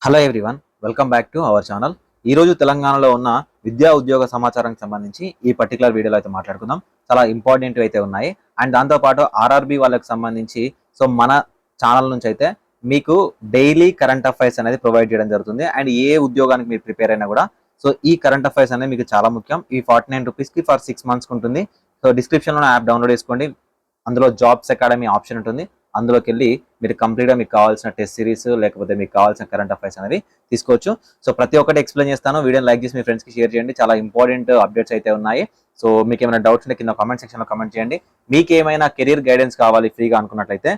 Hello everyone, welcome back to our channel. ఈ రోజు తెలంగాణలో ఉన్న విద్యా ఉద్యోగ సమాచారానికి సంబంధించి ఈ పర్టికులర్ వీడియోలో అయితే మాట్లాడుకుందాం. చాలా ఇంపార్టెంట్ అయితే ఉన్నాయి. అండ్ దాంతోపాటు ఆర్ఆర్బి వాళ్ళకి సంబంధించి మన ఛానల్ నుంచి అయితే మీకు డైలీ కరెంట్ అఫైర్స్ అనేది ప్రొవైడ్ చేయడం జరుగుతుంది. అండ్ ఏ ఉద్యోగానికి మీరు ప్రిపేర్ అయినా కూడా ఈ కరెంట్ అఫైర్స్ అనేది మీకు చాలా ముఖ్యం. ఈ ₹49కి ఫర్ 6 months ఉంటుంది. డిస్క్రిప్షన్లో యాప్ డౌన్లోడ్ చేసుకోండి. అందులో జాబ్స్ అకాడమీ ఆప్షన్ ఉంటుంది. అందులోకి వెళ్ళి మీరు కంప్లీట్గా మీకు కావాల్సిన టెస్ట్ సిరీస్ లేకపోతే మీకు కావాల్సిన కరెంట్ అఫైర్స్ అనేవి తీసుకోవచ్చు. సో ప్రతి ఒక్కటి ఎక్స్ప్లెయిన్ చేస్తాను. వీడియోని లైక్ చేసి మీ ఫ్రెండ్స్కి షేర్ చేయండి. చాలా ఇంపార్టెంట్ అప్డేట్స్ అయితే ఉన్నాయి. సో మీకు ఏమైనా డౌట్స్ ఉంటే కింద కామెంట్ సెక్షన్లో కామెంట్ చేయండి. మీకు ఏమైనా కెరీర్ గైడెన్స్ కావాలి ఫ్రీగా అనుకున్నట్లయితే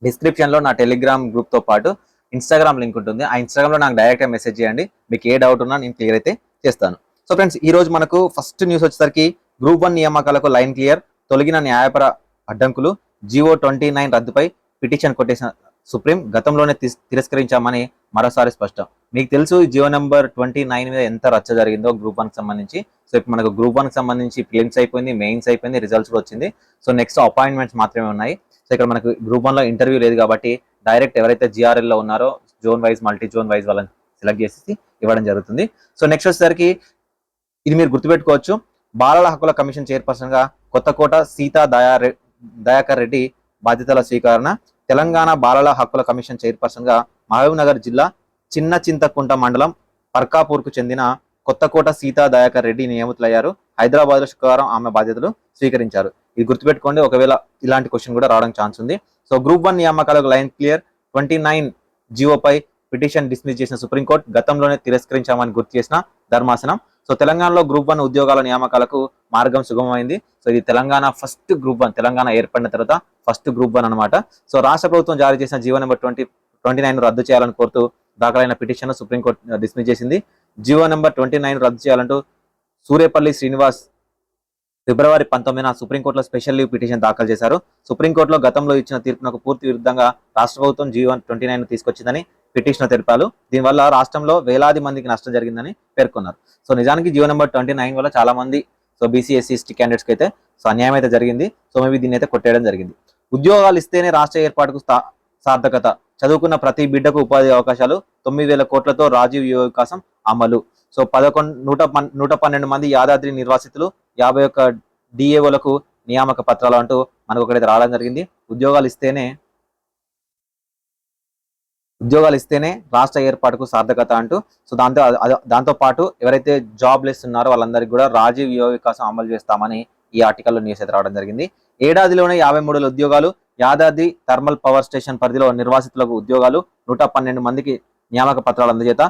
డిస్క్రిప్షన్లో నా టెలిగ్రామ్ గ్రూప్తో పాటు ఇన్స్టాగ్రామ్ లింక్ ఉంటుంది. ఆ ఇన్స్టాగ్రామ్లో నాకు డైరెక్ట్గా మెసేజ్ చేయండి. మీకు ఏ డౌట్ ఉన్నా నేను క్లియర్ అయితే చేస్తాను. సో ఫ్రెండ్స్, ఈ రోజు మనకు ఫస్ట్ న్యూస్ వచ్చేసరికి గ్రూప్ 1 నియామకాలకు లైన్ క్లియర్, తొలగిన న్యాయపర అడ్డంకులు, జియో 29 రద్దుపై పిటిషన్ కొట్టేసిన సుప్రీం, గతంలోనే తిరస్కరించామని మరోసారి స్పష్టం. మీకు తెలుసు జియో నెంబర్ 29 మీద ఎంత రచ్చ జరిగిందో గ్రూప్ 1 కి సంబంధించి. సో ఇప్పుడు మనకు గ్రూప్ 1 కి సంబంధించి ప్రిలిమ్స్ అయిపోయింది, మెయిన్స్ అయిపోయింది, రిజల్ట్స్ కూడా వచ్చింది. సో నెక్స్ట్ అపాయింట్మెంట్స్ మాత్రమే ఉన్నాయి. సో ఇక్కడ మనకు గ్రూప్ 1 లో ఇంటర్వ్యూ లేదు కాబట్టి డైరెక్ట్ ఎవరైతే జిఆర్ఎల్ లో ఉన్నారో zone wise multi zone wise వాళ్ళని సెలెక్ట్ చేసి ఇవ్వడం జరుగుతుంది. సో నెక్స్ట్ వచ్చేసరికి ఇది మీరు గుర్తుపెట్టుకోవచ్చు. బాలల హక్కుల కమిషన్ చైర్పర్సన్ గా కొత్తకోట సీతా దయాకర్ రెడ్డి బాధ్యతల స్వీకరణ. తెలంగాణ బాలల హక్కుల కమిషన్ చైర్పర్సన్ గా మహబూబ్ నగర్ జిల్లా చిన్న చింతకుంట మండలం పర్కాపూర్ కు చెందిన కొత్తకోట సీతా దయాకర్ రెడ్డి నియమితులయ్యారు. హైదరాబాద్ లో శుక్రవారం ఆమె బాధ్యతలు స్వీకరించారు. ఇది గుర్తుపెట్టుకోండి, ఒకవేళ ఇలాంటి క్వశ్చన్ కూడా రావడానికి ఛాన్స్ ఉంది. సో గ్రూప్ 1 నియామకాలకు లైన్ క్లియర్, 29 జియోపై పిటిషన్ డిస్మిస్ చేసిన సుప్రీంకోర్టు, గతంలోనే తిరస్కరించామని గుర్తు చేసిన ధర్మాసనం. సో తెలంగాణలో గ్రూప్ 1 ఉద్యోగాల నియామకాలకు మార్గం సుగమమైంది. సో ఇది తెలంగాణ ఫస్ట్ గ్రూప్ 1, తెలంగాణ ఏర్పడిన తర్వాత ఫస్ట్ గ్రూప్ 1 అనమాట. సో రాష్ట్ర ప్రభుత్వం జారీ చేసిన జియో నెంబర్ 29 రద్దు చేయాలని కోరుతూ దాఖలైన పిటిషన్ సుప్రీంకోర్టు డిస్మిస్ చేసింది. జియో నెంబర్ 29 రద్దు చేయాలంటూ సూర్యపల్లి శ్రీనివాస్ ఫిబ్రవరి 19న సుప్రీంకోర్టులో స్పెషల్ లీవ్ పిటిషన్ దాఖలు చేశారు. సుప్రీంకోర్టులో గతంలో ఇచ్చిన తీర్పునకు పూర్తి విరుద్ధంగా రాష్ట్ర ప్రభుత్వం జియో 29 తీసుకొచ్చిందని పిటిషనర్ తెలిపారు. దీనివల్ల రాష్ట్రంలో వేలాది మందికి నష్టం జరిగిందని పేర్కొన్నారు. సో నిజానికి జియో నెంబర్ 29 వల్ల చాలా మంది బీసీ ఎస్సీ ఎస్టీ క్యాండిడేట్స్కి అయితే అన్యాయం అయితే జరిగింది. సో మేబీ దీన్ని అయితే కొట్టేయడం జరిగింది. ఉద్యోగాలు ఇస్తేనే రాష్ట్ర ఏర్పాటుకు సార్థకత, చదువుకున్న ప్రతి బిడ్డకు ఉపాధి అవకాశాలు, 9,000 కోట్లతో రాజీవ్ యువ వికాసం అమలు. సో 112 మంది యాదాద్రి నిర్వాసితులు, 51 డిఏఓలకు నియామక పత్రాలు అంటూ మనకు ఒకటైతే రావడం జరిగింది. ఉద్యోగాలు ఇస్తేనే రాష్ట్ర ఏర్పాటుకు సార్థకత అంటూ. సో దాంతో పాటు ఎవరైతే జాబ్ లెస్ ఉన్నారో వాళ్ళందరికీ కూడా రాజీవ్ యువ వికాసం అమలు చేస్తామని ఈ ఆర్టికల్లో న్యూస్ అయితే రావడం జరిగింది. ఏడాదిలోనే 53 ఉద్యోగాలు, యాదాద్రి థర్మల్ పవర్ స్టేషన్ పరిధిలో నిర్వాసితులకు ఉద్యోగాలు, 112 మందికి నియామక పత్రాలు అందజేత.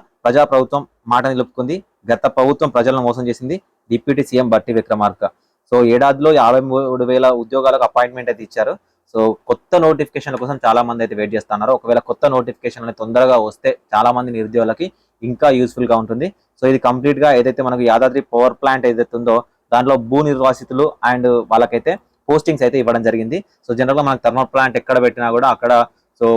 ప్రభుత్వం మాట నిలుపుకుంది, గత ప్రభుత్వం ప్రజలను మోసం చేసింది. డిప్యూటీ సీఎం బట్టి విక్రమార్క. సో ఏడాదిలో 53,000 ఉద్యోగాలకు అపాయింట్మెంట్ అయితే ఇచ్చారు. సో కొత్త నోటిఫికేషన్ల కోసం చాలా మంది అయితే వెయిట్ చేస్తున్నారు. ఒకవేళ కొత్త నోటిఫికేషన్ అనేది తొందరగా వస్తే చాలా మంది నిరుద్యోగులకి ఇంకా యూస్ఫుల్ గా ఉంటుంది. సో ఇది కంప్లీట్ గా ఏదైతే మనకు యాదాద్రి పవర్ ప్లాంట్ ఏదైతే ఉందో దాంట్లో భూ నిర్వాసితులు అండ్ వాళ్ళకైతే పోస్టింగ్స్ అయితే ఇవ్వడం జరిగింది. సో జనరల్ గా మనకు థర్మల్ ప్లాంట్ ఎక్కడ పెట్టినా కూడా అక్కడ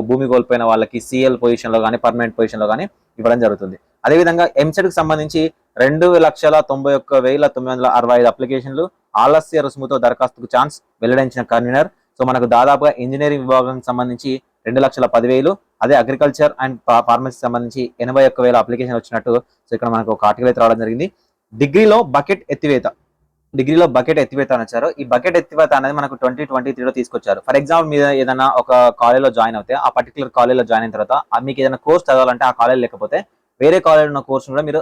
భూమి కోల్పోయిన వాళ్ళకి సిఎల్ పొజిషన్ లో కానీ పర్మనెంట్ పొజిషన్ లో కానీ ఇవ్వడం జరుగుతుంది. అదేవిధంగా ఎంసెట్ కి సంబంధించి 2,91,965 అప్లికేషన్లు, ఆలస్య రుసుముతో దరఖాస్తుకు ఛాన్స్ వెల్లడించిన కన్వీనర్. సో మనకు దాదాపుగా ఇంజనీరింగ్ విభాగానికి సంబంధించి 2,10,000, అదే అగ్రికల్చర్ అండ్ ఫార్మసీ సంబంధించి 81,000 అప్లికేషన్ వచ్చినట్టు సో ఇక్కడ మనకు ఒక ఆర్టికల్ అయితే రావడం జరిగింది. డిగ్రీలో బకెట్ ఎత్తివేత అని వచ్చారు. ఈ బకెట్ ఎత్తివేత అనేది మనకు 2023లో తీసుకొచ్చారు. ఫర్ ఎగ్జాంపుల్ మీద ఏదైనా ఒక కాలేజ్లో జాయిన్ అవుతే ఆ పర్టికులర్ కాలేజ్లో జాయిన్ అయిన తర్వాత మీకు ఏదైనా కోర్స్ చదవాలంటే ఆ కాలేజ్ లేకపోతే వేరే కాలేజ్ ఉన్న కోర్స్ కూడా మీరు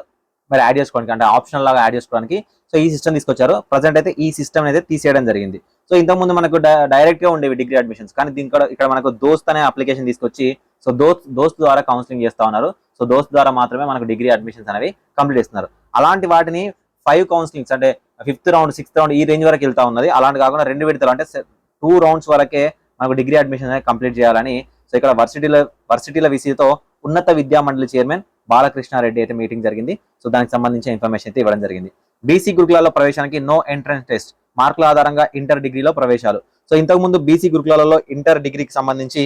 యాడ్ చేసుకోవడానికి, అంటే ఆప్షనల్ లాగా యాడ్ చేసుకోవడానికి సో ఈ సిస్టమ్ తీసుకొచ్చారు. ప్రజెంట్ అయితే ఈ సిస్టమ్ అయితే తీసేయడం జరిగింది. సో ఇంతకుముందు మనకు డైరెక్ట్ గా ఉండేవి డిగ్రీ అడ్మిషన్స్, కానీ ఇక్కడ మనకు దోస్త్ అనే అప్లికేషన్ తీసుకొచ్చి సో దోస్త్ ద్వారా కౌన్సిలింగ్ చేస్తా ఉన్నారు. సో దోస్త్ ద్వారా మాత్రమే మనకు డిగ్రీ అడ్మిషన్స్ అనేవి కంప్లీట్ చేస్తున్నారు. అలాంటి వాటిని 5 కౌన్సిలింగ్స్ అంటే 5th రౌండ్ 6th రౌండ్ ఈ రేంజ్ వరకు వెళ్తా ఉన్నది. అలాంటి కాకుండా 2 విడతలు అంటే 2 రౌండ్స్ వరకే మనకు డిగ్రీ అడ్మిషన్ అనేది కంప్లీట్ చేయాలని సో ఇక్కడ వర్సిటీల విసితో ఉన్నత విద్యా మండలి చైర్మన్ బాలకృష్ణారెడ్డి అయితే మీటింగ్ జరిగింది. సో దానికి సంబంధించిన ఇన్ఫర్మేషన్ అయితే ఇవ్వడం జరిగింది. బీసీ గురుకులాల్లో ప్రవేశానికి నో ఎంట్రన్స్ టెస్ట్, మార్కుల ఆధారంగా ఇంటర్ డిగ్రీలో ప్రవేశాలు. సో ఇంతకుముందు బీసీ గురుకులాలలో ఇంటర్ డిగ్రీకి సంబంధించి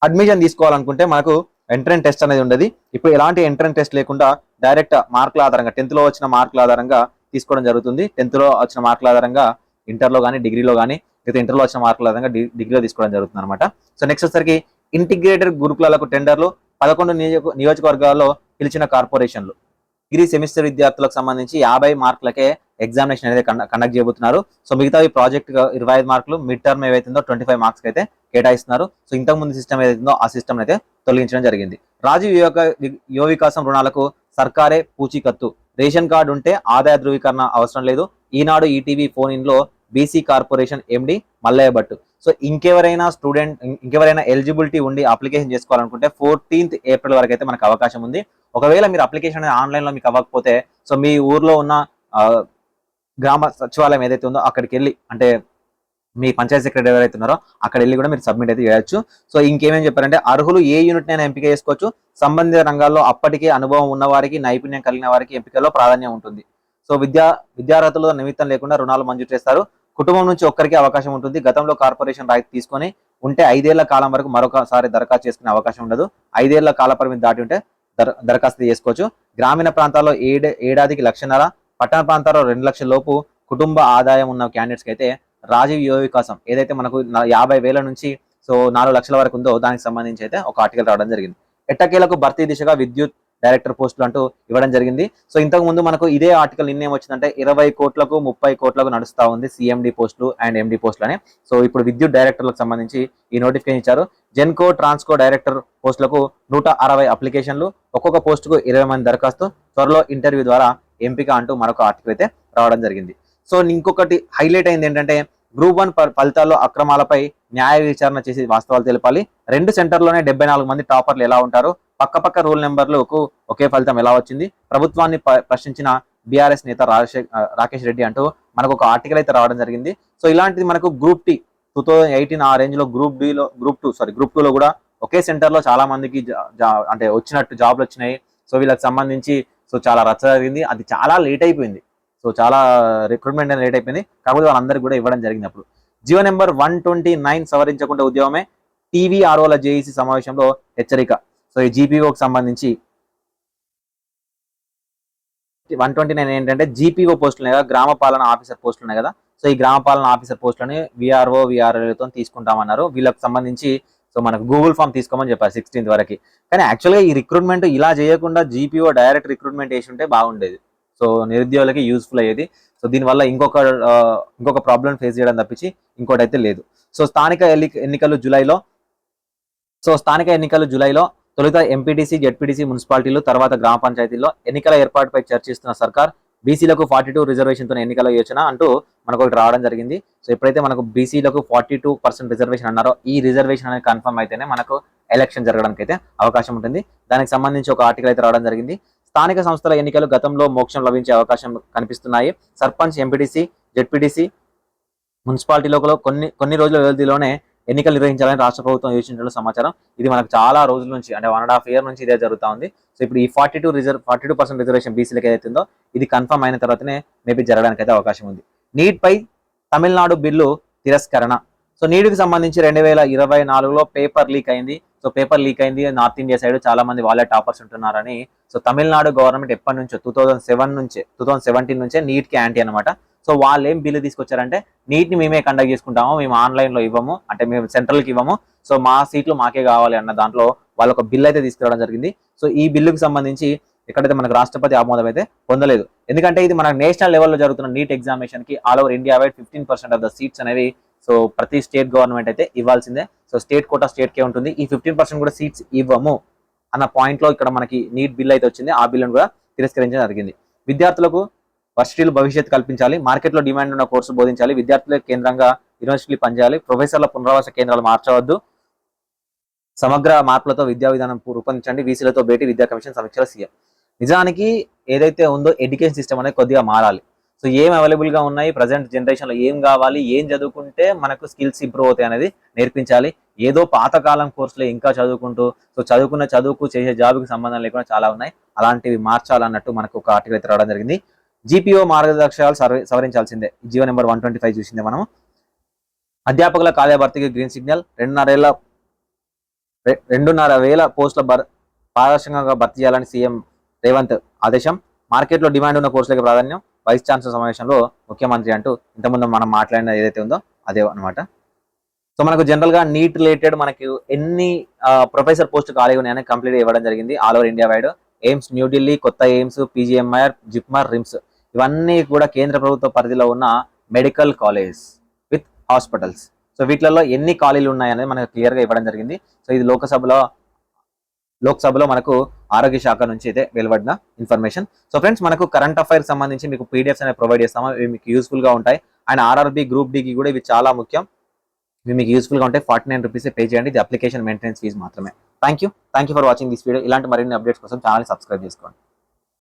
అడ్మిషన్ తీసుకోవాలనుకుంటే మనకు ఎంట్రన్స్ టెస్ట్ అనేది ఉండేది. ఇప్పుడు ఎలాంటి ఎంట్రన్స్ టెస్ట్ లేకుండా డైరెక్ట్ మార్కుల ఆధారంగా 10th లో వచ్చిన మార్కుల ఆధారంగా తీసుకోవడం జరుగుతుంది. 10th లో వచ్చిన మార్కుల ఆధారంగా ఇంటర్లో కానీ డిగ్రీలో కానీ, లేదా ఇంటర్లో వచ్చిన మార్కుల ఆధారంగా డిగ్రీలో తీసుకోవడం జరుగుతుంది అనమాట. సో నెక్స్ట్ వచ్చేసరికి ఇంటిగ్రేటెడ్ గురుకులాలకు టెండర్లు 11 నియోజకవర్గాల్లో పిలిచిన కార్పొరేషన్లు. డిగ్రీ సెమిస్టర్ విద్యార్థులకు సంబంధించి 50 మార్కులకే ఎగ్జామినేషన్ అనేది కండక్ట్ చేయబోతున్నారు. సో మిగతావి ప్రాజెక్ట్ 25 మార్కులు, మిడ్ టర్మ్ ఏవైతుందో 25 మార్క్స్ అయితే కేటాయిస్తున్నారు. సో ఇంతకు ముందు సిస్టమ్ ఏదైతుందో ఆ సిస్టమ్ అయితే తొలగించడం జరిగింది. రాజీవ్ యువ వికాసం రుణాలకు సర్కారే పూచీకత్తు. రేషన్ కార్డు ఉంటే ఆదాయ ధృవీకరణ అవసరం లేదు. ఈనాడు ఈటీవీ ఫోన్ ఇన్ లో BC corporation MD Mallaiah Bhat. So ఇంకెవరైనా ఎలిజిబిలిటీ ఉండి అప్లికేషన్ చేసుకోవాలనుకుంటే 14th ఏప్రిల్ వరకు అయితే మనకు అవకాశం ఉంది. ఒకవేళ మీరు అప్లికేషన్ అనేది ఆన్లైన్ లో మీకు అవ్వకపోతే సో మీ ఊర్లో ఉన్న గ్రామ సచివాలయం ఏదైతే ఉందో అక్కడికి వెళ్ళి, అంటే మీ పంచాయతీ సెక్రటరీ ఎవరైతే ఉన్నారో అక్కడ వెళ్ళి కూడా మీరు సబ్మిట్ అయితే చేయొచ్చు. సో ఇంకేమేం చెప్పారంటే అర్హులు ఏ యూనిట్ అయినా ఎంపిక చేసుకోవచ్చు. సంబంధిత రంగాల్లో అప్పటికే అనుభవం ఉన్న వారికి, నైపుణ్యం కలిగిన వారికి ఎంపికల్లో ప్రాధాన్యం ఉంటుంది. సో విద్యార్హతలు నిమిత్తం లేకుండా రుణాలు మంజూరు చేస్తారు. కుటుంబం నుంచి ఒక్కరికి అవకాశం ఉంటుంది. గతంలో కార్పొరేషన్ రాయితీ తీసుకొని ఉంటే 5 ఏళ్ల కాలం వరకు మరొకసారి దరఖాస్తు చేసుకునే అవకాశం ఉండదు. 5 ఏళ్ల కాల పరిమితి దాటి ఉంటే దరఖాస్తు చేసుకోవచ్చు. గ్రామీణ ప్రాంతాల్లో ఏడాదికి 1,00,000, పట్టణ ప్రాంతాల్లో 2 లక్షల లోపు కుటుంబ ఆదాయం ఉన్న క్యాండిడేట్స్ కి అయితే రాజీవ్ యువ వికాసం ఏదైతే మనకు 50,000 నుంచి సో 4 లక్షల వరకు ఉందో దానికి సంబంధించి అయితే ఒక ఆర్టికల్ రావడం జరిగింది. ఎట్టకేలకు భర్తీ దిశగా విద్యుత్ డైరెక్టర్ పోస్టులు అంటూ ఇవ్వడం జరిగింది. సో ఇంతకు ముందు మనకు ఇదే ఆర్టికల్ నిన్నేమొచ్చిందంటే 20 కోట్లకు 30 కోట్లకు నడుస్తా ఉంది సిఎండి పోస్టులు అండ్ ఎండి పోస్టులు అని. సో ఇప్పుడు విద్యుత్ డైరెక్టర్లకు సంబంధించి ఈ నోటిఫికేషన్ ఇచ్చారు. జెన్కో ట్రాన్స్కో డైరెక్టర్ పోస్టులకు 160 అప్లికేషన్లు, ఒక్కొక్క పోస్టుకు 20 మంది దరఖాస్తు, త్వరలో ఇంటర్వ్యూ ద్వారా ఎంపిక అంటూ మరొక ఆర్టికల్ అయితే రావడం జరిగింది. సో ఇంకొకటి హైలైట్ అయింది ఏంటంటే గ్రూప్ 1 ఫలితాల్లో అక్రమాలపై న్యాయ విచారణ చేసి వాస్తవాలు తెలపాలి. 2 సెంటర్లోనే 74 మంది టాపర్లు ఎలా ఉంటారు, పక్క రోల్ నెంబర్లకు ఒకే ఫలితం ఎలా వచ్చింది, ప్రభుత్వాన్ని ప్రశ్నించిన బీఆర్ఎస్ నేత రాకేష్ రెడ్డి అంటూ మనకు ఒక ఆర్టికల్ అయితే రావడం జరిగింది. సో ఇలాంటిది మనకు గ్రూప్ టీ 2018 ఆ రేంజ్ లో గ్రూప్ 2 లో కూడా ఒకే సెంటర్ లో చాలా మందికి అంటే వచ్చినట్టు జాబ్లు వచ్చినాయి. సో వీళ్ళకి సంబంధించి సో చాలా రచ్చ జరిగింది. అది చాలా లేట్ అయిపోయింది. సో చాలా రిక్రూట్మెంట్ అనేది లేట్ అయిపోయింది. కాకపోతే వాళ్ళందరికీ కూడా ఇవ్వడం జరిగింది. అప్పుడు జియో నెంబర్ 129 సవరించకుండా ఉద్యోగమే, టీవీఆర్ఓల జేఈసీ సమావేశంలో హెచ్చరిక. సో ఈ జీపీఓకి సంబంధించి 129 ఏంటంటే జీపీఓ పోస్టులు ఉన్నాయి కదా, గ్రామ పాలన ఆఫీసర్ పోస్టులు ఉన్నాయి కదా. సో ఈ గ్రామ పాలన ఆఫీసర్ పోస్టులని విఆర్ఓలతో తీసుకుంటామన్నారు. వీళ్ళకి సంబంధించి సో మనకు గూగుల్ ఫామ్ తీసుకోమని చెప్పారు 16th వరకు. కానీ యాక్చువల్గా ఈ రిక్రూట్మెంట్ ఇలా చేయకుండా జీపీఓ డైరెక్ట్ రిక్రూట్మెంట్ వేసి ఉంటే బాగుండేది. సో నిరుద్యోగులకి యూస్ఫుల్ అయ్యేది. సో దీనివల్ల ఇంకొక ప్రాబ్లం ఫేస్ చేయడం తప్పించి ఇంకోటి అయితే లేదు. సో స్థానిక ఎన్నికలు జూలైలో తొలుత ఎంపీటీసీ, జెడ్పీటీసీ, మున్సిపాలిటీలు, తర్వాత గ్రామ పంచాయతీల్లో ఎన్నికల ఏర్పాటుపై చర్చిస్తున్న సర్కార్ బీసీలకు 42 రిజర్వేషన్తో ఎన్నికల యోచన అంటూ మనకు ఒకటి రావడం జరిగింది. సో ఎప్పుడైతే మనకు బీసీలకు 42% రిజర్వేషన్ అన్నారో ఈ రిజర్వేషన్ అనేది కన్ఫర్మ్ అయితేనే మనకు ఎలక్షన్ జరగడానికి అయితే అవకాశం ఉంటుంది. దానికి సంబంధించి ఒక ఆర్టికల్ అయితే రావడం జరిగింది. స్థానిక సంస్థల ఎన్నికలు గతంలో మోక్షం లభించే అవకాశం కనిపిస్తున్నాయి. సర్పంచ్, ఎంపీటీసీ, జెడ్పీటీసీ, మున్సిపాలిటీలో కొన్ని రోజుల వ్యవధిలోనే ఎన్నికలు నిర్వహించాలని రాష్ట్ర ప్రభుత్వం యోచించడం సమాచారం. ఇది మనకు చాలా రోజుల నుంచి అంటే 1.5 year నుంచి ఇదే జరుగుతూ ఉంది. సో ఇప్పుడు ఈ 42% రిజర్వేషన్ బీసీలకు ఏదైతుందో ఇది కన్ఫర్మ్ అయిన తర్వాతనే మేబీ జరగడానికి అయితే అవకాశం ఉంది. నీట్ పై తమిళనాడు బిల్లు తిరస్కరణ. సో నీటికి సంబంధించి 2024లో పేపర్ లీక్ అయింది. సో పేపర్ లీక్ అయింది నార్త్ ఇండియా సైడ్, చాలా మంది వాళ్ళే టాపర్స్ ఉంటున్నారని. సో తమిళనాడు గవర్నమెంట్ ఎప్పటి నుంచో 2017 నుంచే నీట్ కి యాంటీ అనమాట. సో వాళ్ళు ఏం బిల్లు తీసుకొచ్చారంటే నీట్ ని మేమే కండక్ట్ చేసుకుంటాము, మేము ఆన్లైన్ లో ఇవ్వము, అంటే మేము సెంట్రల్ కి ఇవ్వము, సో మా సీట్లు మాకే కావాలి అన్న దాంట్లో వాళ్ళు ఒక బిల్ అయితే తీసుకురావడం జరిగింది. సో ఈ బిల్లుకి సంబంధించి ఎక్కడైతే మనకు రాష్ట్రపతి ఆమోదం అయితే పొందలేదు. ఎందుకంటే ఇది మన నేషనల్ లెవెల్లో జరుగుతున్న నీట్ ఎగ్జామినేషన్ కి all over India wide 15% of the seats అనేవి సో ప్రతి స్టేట్ గవర్నమెంట్ అయితే ఇవ్వాల్సిందే. సో స్టేట్ కోటా స్టేట్ కే ఉంటుంది. ఈ 15% కూడా సీట్స్ ఇవ్వము అన్న పాయింట్ లో ఇక్కడ మనకి నీట్ బిల్ అయితే వచ్చింది. ఆ బిల్లును కూడా తిరస్కరించడం జరిగింది. విద్యార్థులకు వర్సిటీలు భవిష్యత్తు కల్పించాలి, మార్కెట్లో డిమాండ్ ఉన్న కోర్సు బోధించాలి, విద్యార్థుల కేంద్రంగా యూనివర్సిటీలు పనిచేయాలి, ప్రొఫెసర్ల పునరావాస కేంద్రాలు మార్చవద్దు, సమగ్ర మార్పులతో విద్యా విధానం రూపొందించండి, వీసీలతో భేటీ విద్యా కమిషన్ సమీక్షల సీఎం. నిజానికి ఏదైతే ఉందో ఎడ్యుకేషన్ సిస్టమ్ అనేది కొద్దిగా మారాలి. సో ఏం అవైలబుల్ గా ఉన్నాయి, ప్రజెంట్ జనరేషన్ లో ఏం కావాలి, ఏం చదువుకుంటే మనకు స్కిల్స్ ఇంప్రూవ్ అవుతాయి అనేది నేర్పించాలి. ఏదో పాతకాలం కోర్సులో ఇంకా చదువుకుంటూ సో చదువుకున్న చదువుకు చేసే జాబ్కి సంబంధం లేకుండా చాలా ఉన్నాయి, అలాంటివి మార్చాలన్నట్టు మనకు ఒక ఆర్టికల్ అయితే రావడం జరిగింది. జీపీఓ మార్గదర్శకాలు సవరించాల్సిందే. జియో నెంబర్ 125 చూసిందే మనం. అధ్యాపకుల ఖాళీ భర్తీకి గ్రీన్ సిగ్నల్. 2,500 పోస్టుల పారదర్శకంగా భర్తీ చేయాలని సీఎం రేవంత్ ఆదేశం. మార్కెట్లో డిమాండ్ ఉన్న కోర్సులకి ప్రాధాన్యం. వైస్ ఛాన్సలర్ సమావేశంలో ముఖ్యమంత్రి అంటూ ఇంతకుముందు మనం మాట్లాడిన ఏదైతే ఉందో అదే అనమాట. సో మనకు జనరల్ గా నీట్ రిలేటెడ్ మనకి ఎన్ని ప్రొఫెసర్ పోస్ట్ ఖాళీ ఉన్నాయని కంప్లీట్ ఇవ్వడం జరిగింది all over India wide. AIIMS New Delhi, కొత్త ఎయిమ్స్, పీజీఎంఆర్, జిప్మర్, రిమ్స్ ఇవన్నీ కూడా కేంద్ర ప్రభుత్వ పరిధిలో ఉన్న medical college with hospitals. So వీటిలలో ఎన్ని ఖాళీలు ఉన్నాయనేది మనకు క్లియర్ గా ఇవ్వడం జరిగింది. సో ఇది లోక్సభలో మనకు ఆరోగ్య శాఖ నుంచి అయితే వెలువడిన ఇన్ఫర్మేషన్. సో ఫ్రెండ్స్, మనకు కరెంట్ అఫైర్స్ సంబంధించి మీకు పీడిఎఫ్స్ అనేవి ప్రొవైడ్ చేస్తాము. ఇవి మీకు యూస్ఫుల్ గా ఉంటాయి. అండ్ ఆర్ఆర్బీ గ్రూప్ డికి కూడా ఇవి చాలా ముఖ్యం. ఇవి మీకు యూస్ఫుల్ గా ఉంటాయి. 49 రూపీస్ పే చేయండి. ఇది అప్లికేషన్ మెయింటెనెన్స్ ఫీజు మాత్రమే. Thank you for watching this video. ఇలాంటి మరిన్ని అప్డేట్స్ కోసం ఛానల్ సబ్స్క్రైబ్ చేసుకోండి.